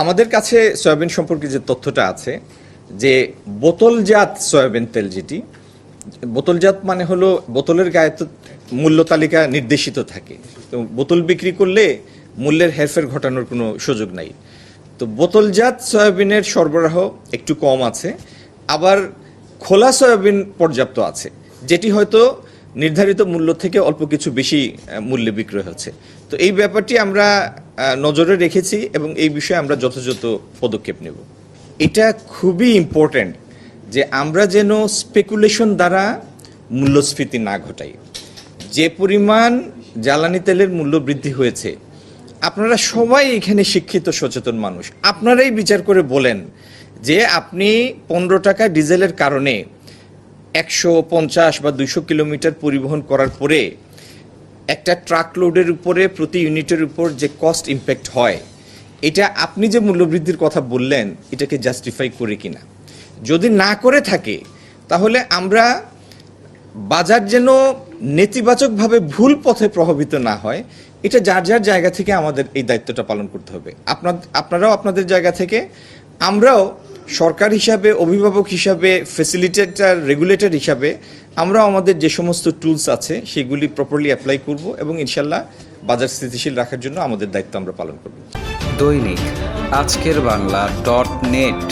আমাদের কাছে সয়াবিন সম্পর্কে যে তথ্যটা আছে যে বোতলজাত সয়াবিন তেল যেটি বোতলজাত মানে হলো বোতলের গায়ে তো মূল্য তালিকা নির্দেশিত থাকে, তো বোতল বিক্রি করলে মূল্যের হেরফের ঘটানোর কোনো সুযোগ নাই। তো বোতলজাত সয়াবিনের সরবরাহ একটু কম আছে, আবার খোলা সয়াবিন পর্যাপ্ত আছে, যেটি হয়তো নির্ধারিত মূল্য থেকে অল্প কিছু বেশি মূল্যে বিক্রয় হচ্ছে। তো এই ব্যাপারটি আমরা নজরে রেখেছি এবং এই বিষয়ে আমরা যথাযথ পদক্ষেপ নেব। এটা খুবই ইম্পর্ট্যান্ট যে আমরা যেন স্পেকুলেশন দ্বারা মূল্যস্ফীতি না ঘটাই। যে পরিমাণ জ্বালানি তেলের মূল্য বৃদ্ধি হয়েছে, আপনারা সবাই এখানে শিক্ষিত সচেতন মানুষ, আপনারাই বিচার করে বলেন যে আপনি 15 টাকা ডিজেলের কারণে 150 বা 200 কিলোমিটার পরিবহন করার পরে একটা ট্রাক লোডের উপরে প্রতি ইউনিটের উপর যে কস্ট ইম্প্যাক্ট হয়, এটা আপনি যে মূল্যবৃদ্ধির কথা বললেন এটাকে জাস্টিফাই করে কিনা। যদি না করে থাকে তাহলে আমরা বাজার যেন নেতিবাচকভাবে ভুল পথে প্রভাবিত না হয়, এটা যার যার জায়গা থেকে আমাদের এই দায়িত্বটা পালন করতে হবে। আপনারাও আপনাদের জায়গা থেকে, আমরাও সরকার হিসাবে, অভিভাবক হিসাবে, ফ্যাসিলিটেটর, রেগুলেটর হিসাবে আমরাও আমাদের যে সমস্ত টুলস আছে সেগুলি প্রপারলি অ্যাপ্লাই করব এবং ইনশাল্লাহ বাজার স্থিতিশীল রাখার জন্য আমাদের দায়িত্ব আমরা পালন করব। দৈনিক আজকের বাংলা .net